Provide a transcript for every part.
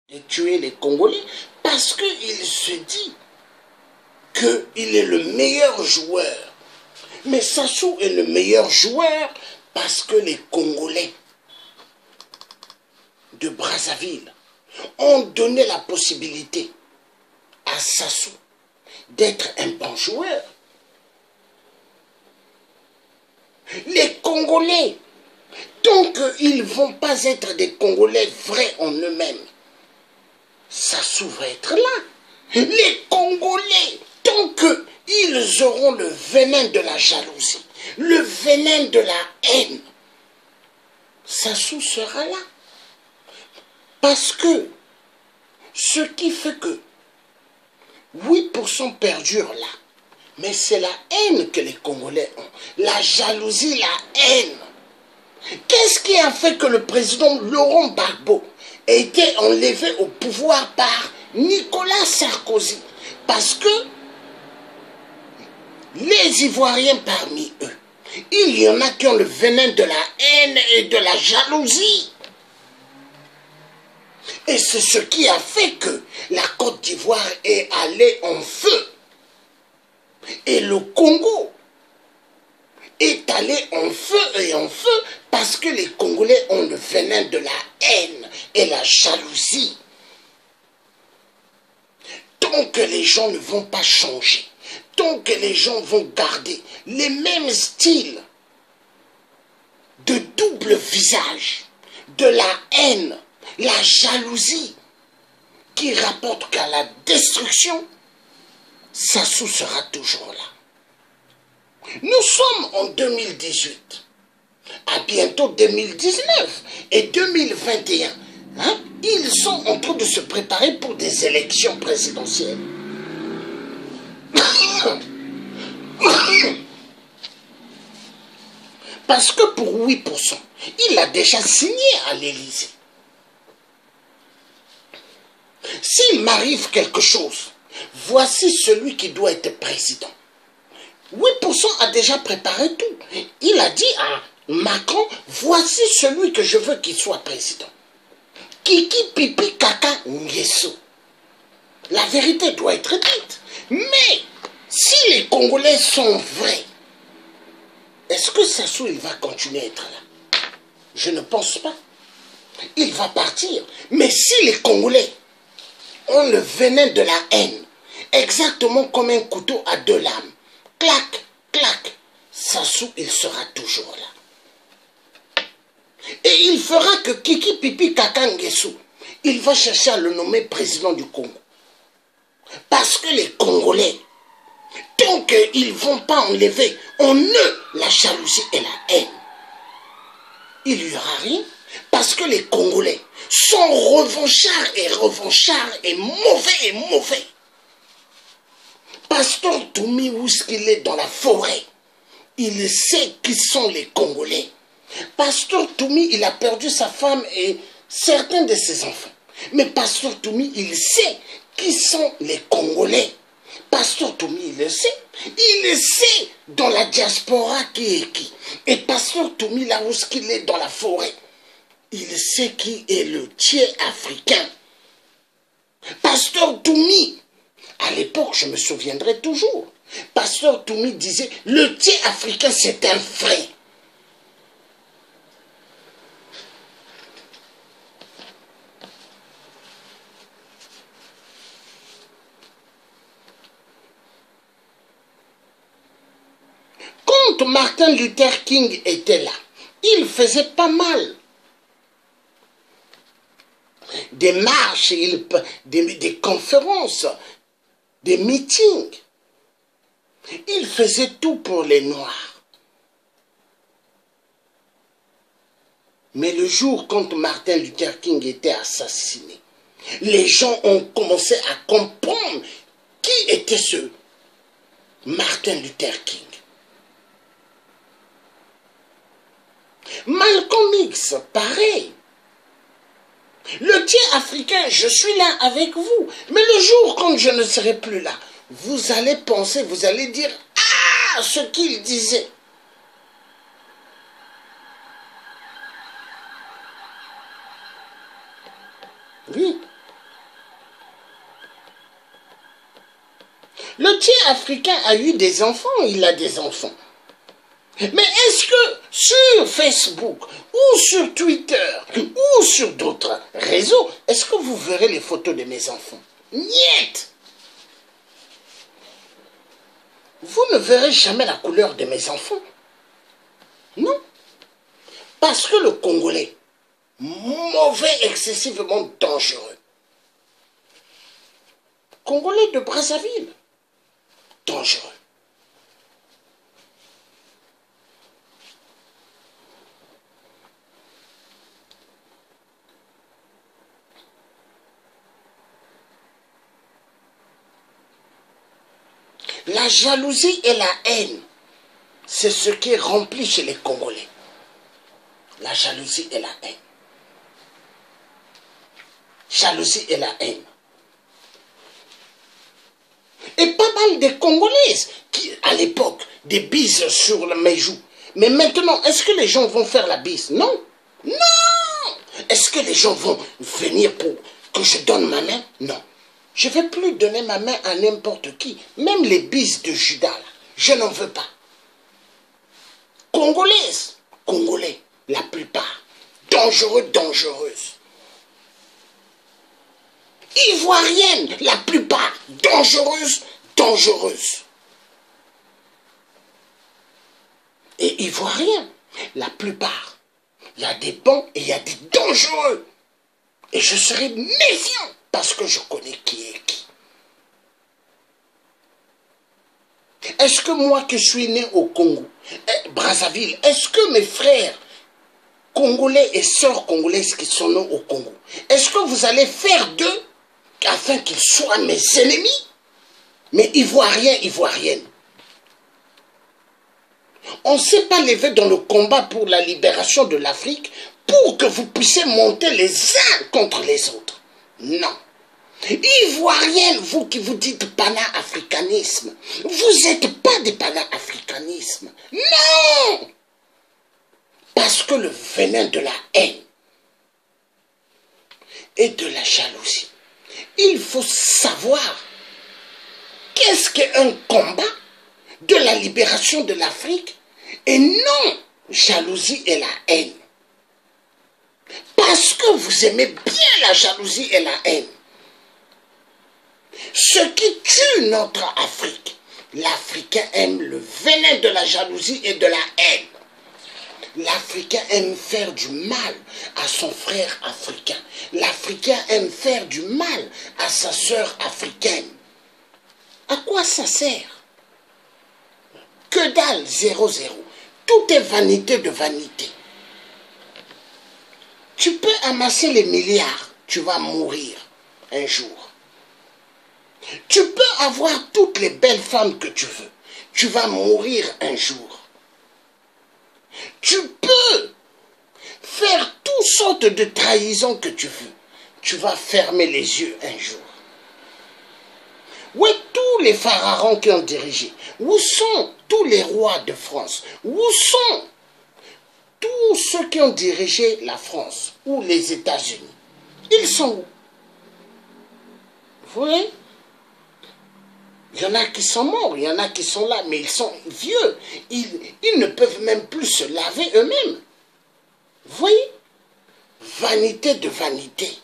de tuer les Congolais parce qu'il se dit qu'il est le meilleur joueur. Mais Sassou est le meilleur joueur parce que les Congolais de Brazzaville ont donné la possibilité à Sassou d'être un bon joueur. Les Congolais, tant qu'ils ne vont pas être des Congolais vrais en eux-mêmes, Sassou va être là. Les Congolais, tant qu'ils auront le venin de la jalousie, le venin de la haine, Sassou sera là. Parce que ce qui fait que 8% perdure là, mais c'est la haine que les Congolais ont. La jalousie, la haine. Qu'est-ce qui a fait que le président Laurent Gbagbo a été enlevé au pouvoir par Nicolas Sarkozy? Parce que les Ivoiriens parmi eux, il y en a qui ont le venin de la haine et de la jalousie. Et c'est ce qui a fait que la Côte d'Ivoire est allée en feu. Et le Congo est allé en feu et en feu parce que les Congolais ont le venin de la haine et la jalousie. Tant que les gens ne vont pas changer, tant que les gens vont garder les mêmes styles de double visage, de la haine, la jalousie, qui rapporte qu'à la destruction, Sassou sera toujours là. Nous sommes en 2018, à bientôt 2019 et 2021. Hein? Ils sont en train de se préparer pour des élections présidentielles. Parce que pour 8%, il a déjà signé à l'Élysée. S'il m'arrive quelque chose, voici celui qui doit être président. 8% a déjà préparé tout. Il a dit à Macron, voici celui que je veux qu'il soit président. Kiki Pipi Kaka Nguesso. La vérité doit être dite. Mais si les Congolais sont vrais, est-ce que Sassou il va continuer à être là? Je ne pense pas. Il va partir. Mais si les Congolais ont le venin de la haine, exactement comme un couteau à deux lames, clac, clac, Sassou il sera toujours là. Et il fera que Kiki Pipi Kaka Nguesso, il va chercher à le nommer président du Congo. Parce que les Congolais, tant qu'ils ne vont pas enlever en eux la jalousie et la haine, il n'y aura rien. Parce que les Congolais sont revanchards et mauvais. Pasteur Toumi, où est-ce qu'il est dans la forêt, il sait qui sont les Congolais. Pasteur Toumi, il a perdu sa femme et certains de ses enfants. Mais Pasteur Toumi, il sait qui sont les Congolais. Pasteur Toumi, il le sait. Il le sait dans la diaspora qui est qui. Et Pasteur Toumi, là où est-ce qu'il est dans la forêt, il sait qui est le tiers africain. Pasteur Toumi, à l'époque, je me souviendrai toujours, Pasteur Toumi disait, le tiers africain, c'est un frère. Quand Martin Luther King était là, il faisait pas mal des marches, des conférences, des meetings. Il faisait tout pour les Noirs. Mais le jour quand Martin Luther King était assassiné, les gens ont commencé à comprendre qui était ce Martin Luther King. Malcolm X, pareil. Le tiers africain, je suis là avec vous. Mais le jour quand je ne serai plus là, vous allez penser, vous allez dire, ah, ce qu'il disait. Oui, petit Africain a eu des enfants, il a des enfants. Mais est-ce que sur Facebook, ou sur Twitter, ou sur d'autres réseaux, est-ce que vous verrez les photos de mes enfants? Niet! Vous ne verrez jamais la couleur de mes enfants. Non. Parce que le Congolais, mauvais, excessivement dangereux. Congolais de Brazzaville, dangereux. La jalousie et la haine, c'est ce qui est rempli chez les Congolais. La jalousie et la haine. Jalousie et la haine. Et pas mal de Congolaises qui, à l'époque, des bises sur mes joues. Mais maintenant, est-ce que les gens vont faire la bise? Non. Non. Est-ce que les gens vont venir pour que je donne ma main? Non. Je ne vais plus donner ma main à n'importe qui. Même les bises de Judas, là, je n'en veux pas. Congolaises, Congolais, la plupart, dangereux, dangereuses. Ivoiriennes, la plupart, dangereuses, dangereuses. Et Ivoiriens, la plupart, il y a des bons et il y a des dangereux. Et je serai méfiant parce que je connais qui est qui. Est-ce que moi qui suis né au Congo, Brazzaville, est-ce que mes frères congolais et sœurs congolaises qui sont nés au Congo, est-ce que vous allez faire d'eux afin qu'ils soient mes ennemis? Mais Ivoiriens, Ivoiriennes, on ne s'est pas levé dans le combat pour la libération de l'Afrique pour que vous puissiez monter les uns contre les autres. Non. Ivoirienne, vous qui vous dites pana-africanisme, vous n'êtes pas des pana-africanisme. Non! Parce que le venin de la haine et de la jalousie, il faut savoir qu'est-ce qu'un combat de la libération de l'Afrique et non jalousie et la haine. Parce que vous aimez bien la jalousie et la haine. Ce qui tue notre Afrique, l'Africain aime le venin de la jalousie et de la haine. L'Africain aime faire du mal à son frère africain. L'Africain aime faire du mal à sa sœur africaine. À quoi ça sert? Que dalle, 0,0. Tout est vanité de vanité. Tu peux amasser les milliards, tu vas mourir un jour. Tu peux avoir toutes les belles femmes que tu veux, tu vas mourir un jour. Tu peux faire toutes sortes de trahisons que tu veux, tu vas fermer les yeux un jour. Où sont tous les pharaons qui ont dirigé? Où sont tous les rois de France? Où sont tous ceux qui ont dirigé la France ou les États-Unis? Ils sont où? Vous voyez? Il y en a qui sont morts, il y en a qui sont là, mais ils sont vieux. Ils ne peuvent même plus se laver eux-mêmes. Vous voyez? Vanité de vanité.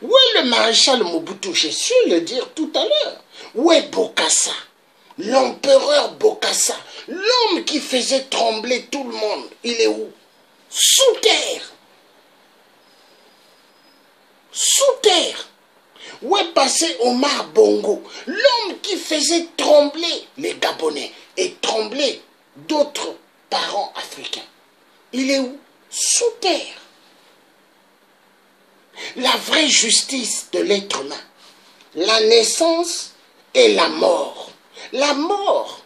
Où est le maréchal Mobutu? J'ai su le dire tout à l'heure. Où est Bokassa? L'empereur Bokassa, l'homme qui faisait trembler tout le monde, il est où? Sous terre. Sous terre. Où est passé Omar Bongo, l'homme qui faisait trembler les Gabonais et trembler d'autres parents africains? Il est où? Sous terre. La vraie justice de l'être humain, la naissance et la mort. La mort,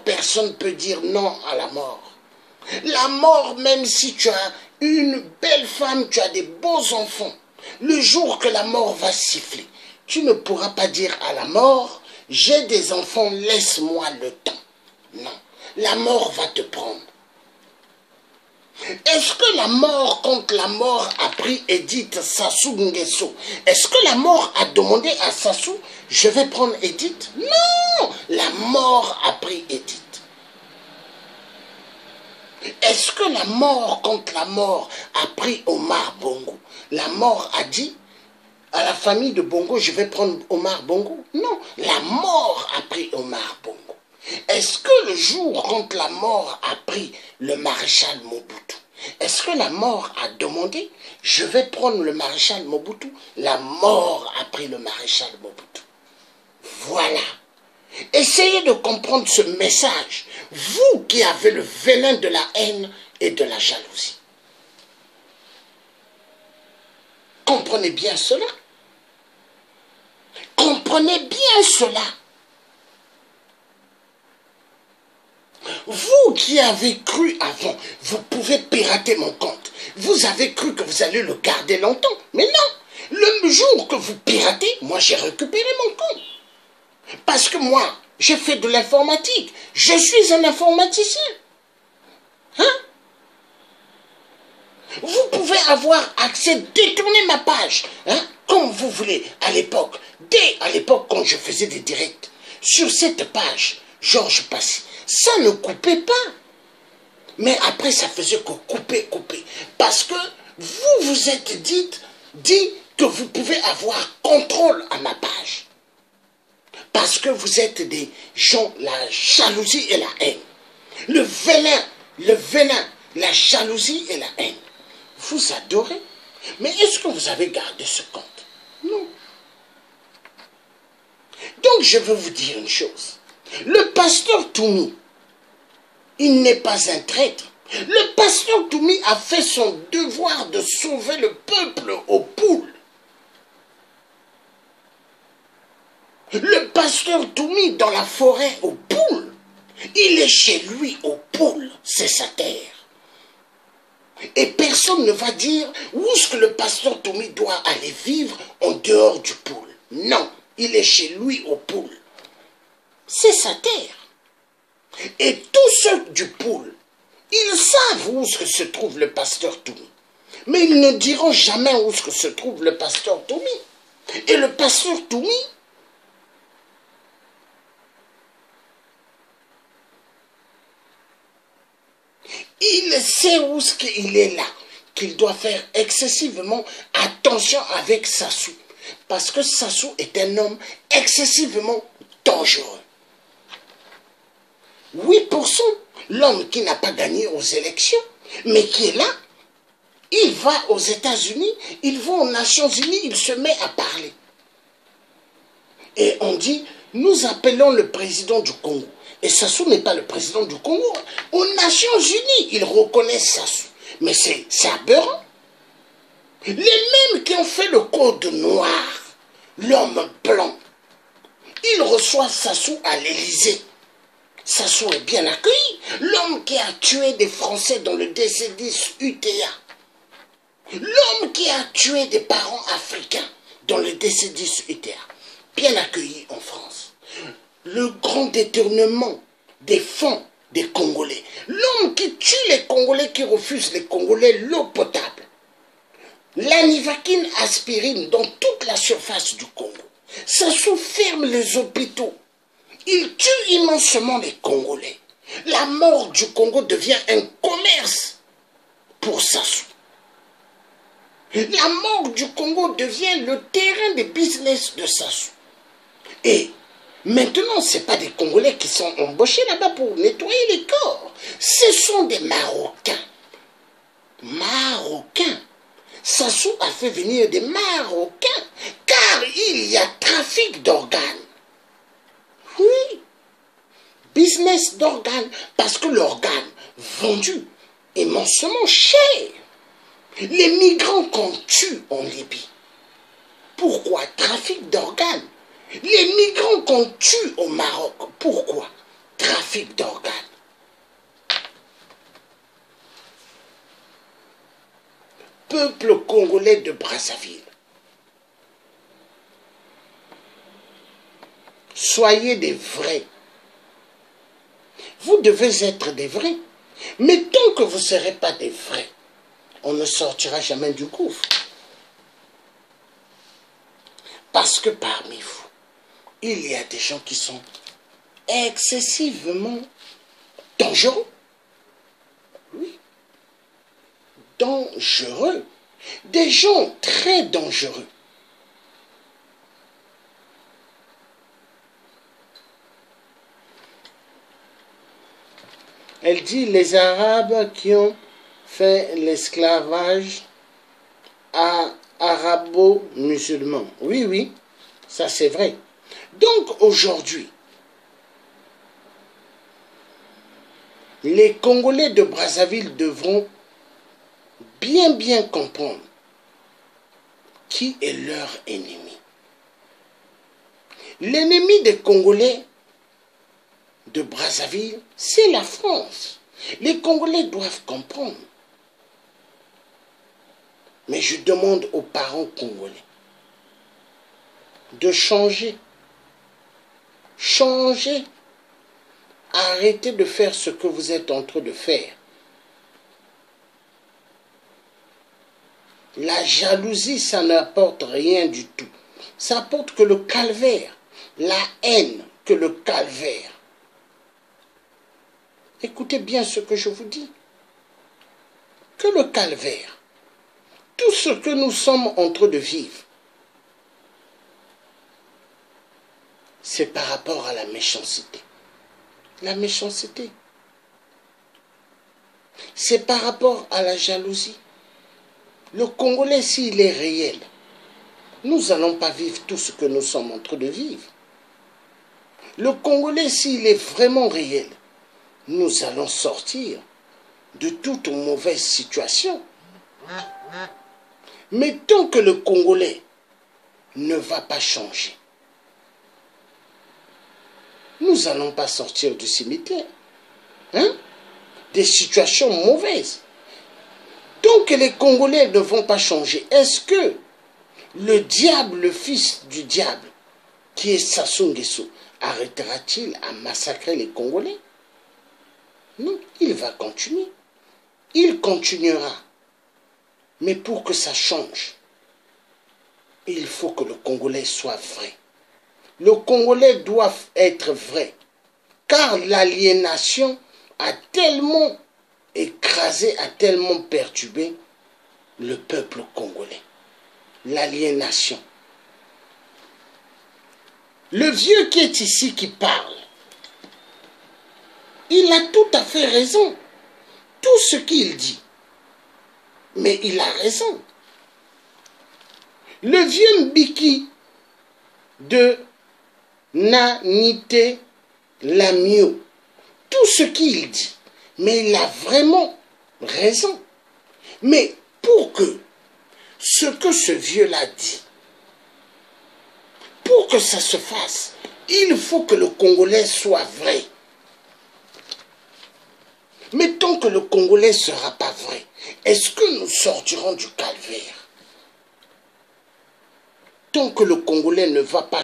personne ne peut dire non à la mort. La mort, même si tu as une belle femme, tu as des beaux enfants, le jour que la mort va siffler, tu ne pourras pas dire à la mort, j'ai des enfants, laisse-moi le temps. Non, la mort va te prendre. Est-ce que la mort contre la mort a pris Edith Sassou Nguesso? Est-ce que la mort a demandé à Sassou, je vais prendre Edith? Non, la mort a pris Edith. Est-ce que la mort contre la mort a pris Omar Bongo? La mort a dit à la famille de Bongo, je vais prendre Omar Bongo? Non, la mort a pris Omar Bongo. Est-ce que le jour quand la mort a pris le maréchal Mobutu, est-ce que la mort a demandé, je vais prendre le maréchal Mobutu? La mort a pris le maréchal Mobutu. Voilà. Essayez de comprendre ce message, vous qui avez le venin de la haine et de la jalousie. Comprenez bien cela. Comprenez bien cela. Vous qui avez cru avant, vous pouvez pirater mon compte. Vous avez cru que vous allez le garder longtemps. Mais non, le jour que vous piratez, moi j'ai récupéré mon compte. Parce que moi, j'ai fait de l'informatique. Je suis un informaticien. Hein? Vous pouvez avoir accès, détourner ma page, hein, comme vous voulez, à l'époque. Dès à l'époque, quand je faisais des directs, sur cette page, Georges Passy, ça ne coupait pas. Mais après, ça faisait que couper. Parce que vous vous êtes dit que vous pouvez avoir contrôle à ma page. Parce que vous êtes des gens, la jalousie et la haine. Le venin, la jalousie et la haine. Vous adorez. Mais est-ce que vous avez gardé ce compte? Non. Donc je veux vous dire une chose. Le pasteur Toumi, il n'est pas un traître. Le pasteur Toumi a fait son devoir de sauver le peuple aux poules. Le pasteur Toumi dans la forêt aux poules, il est chez lui aux poules, c'est sa terre. Et personne ne va dire où est-ce que le pasteur Toumi doit aller vivre en dehors du poule. Non, il est chez lui aux poules. C'est sa terre. Et tous ceux du poule, ils savent où est-ce que se trouve le pasteur Toumi. Mais ils ne diront jamais où est-ce que se trouve le pasteur Toumi. Et le pasteur Toumi, il sait où est-ce qu'il est là, qu'il doit faire excessivement attention avec Sassou. Parce que Sassou est un homme excessivement dangereux. 8%, l'homme qui n'a pas gagné aux élections, mais qui est là, il va aux États-Unis, il va aux Nations Unies, il se met à parler. Et on dit, nous appelons le président du Congo. Et Sassou n'est pas le président du Congo. Aux Nations Unies, ils reconnaissent Sassou. Mais c'est aberrant. Les mêmes qui ont fait le code noir, l'homme blanc, ils reçoivent Sassou à l'Élysée. Sassou est bien accueilli. L'homme qui a tué des Français dans le DC-10 UTA. L'homme qui a tué des parents africains dans le DC-10 UTA. Bien accueilli en France. Le grand détournement des fonds des Congolais. L'homme qui tue les Congolais, qui refuse les Congolais l'eau potable. L'anivaquine aspirine dans toute la surface du Congo. Sassou ferme les hôpitaux. Il tue immensement les Congolais. La mort du Congo devient un commerce pour Sassou. La mort du Congo devient le terrain de business de Sassou. Et maintenant, ce n'est pas des Congolais qui sont embauchés là-bas pour nettoyer les corps. Ce sont des Marocains. Marocains. Sassou a fait venir des Marocains, car il y a trafic d'organes. Oui, business d'organes, parce que l'organe vendu immensement cher. Les migrants qu'on tue en Libye. Pourquoi? Trafic d'organes. Les migrants qu'on tue au Maroc. Pourquoi? Trafic d'organes. Peuple congolais de Brazzaville. Soyez des vrais. Vous devez être des vrais. Mais tant que vous ne serez pas des vrais, on ne sortira jamais du gouffre. Parce que parmi vous, il y a des gens qui sont excessivement dangereux. Oui. Dangereux. Des gens très dangereux. Elle dit les Arabes qui ont fait l'esclavage arabo-musulman. Oui, oui, ça c'est vrai. Donc aujourd'hui, les Congolais de Brazzaville devront bien comprendre qui est leur ennemi. L'ennemi des Congolais de Brazzaville, c'est la France. Les Congolais doivent comprendre. Mais je demande aux parents congolais de changer. Changer. Arrêtez de faire ce que vous êtes en train de faire. La jalousie, ça n'apporte rien du tout. Ça apporte que le calvaire. La haine que le calvaire. Écoutez bien ce que je vous dis. Que le calvaire. Tout ce que nous sommes en train de vivre, c'est par rapport à la méchanceté. La méchanceté. C'est par rapport à la jalousie. Le Congolais, s'il est réel, nous n'allons pas vivre tout ce que nous sommes en train de vivre. Le Congolais, s'il est vraiment réel, nous allons sortir de toute mauvaise situation. Mais tant que le Congolais ne va pas changer, nous n'allons pas sortir du cimetière. Hein? Des situations mauvaises. Tant que les Congolais ne vont pas changer, est-ce que le diable, le fils du diable, qui est Sassou Nguesso, arrêtera-t-il à massacrer les Congolais? Non, il va continuer. Il continuera. Mais pour que ça change, il faut que le Congolais soit vrai. Le Congolais doit être vrai. Car l'aliénation a tellement écrasé, a tellement perturbé le peuple congolais. L'aliénation. Le vieux qui est ici, qui parle, il a tout à fait raison. Tout ce qu'il dit. Mais il a raison. Le vieux Mbiki de Nanité Lamio, tout ce qu'il dit, mais il a vraiment raison. Mais pour que ce que ce vieux-là dit, pour que ça se fasse, il faut que le Congolais soit vrai. Mais tant que le Congolais ne sera pas vrai, est-ce que nous sortirons du calvaire? Tant que le Congolais ne va pas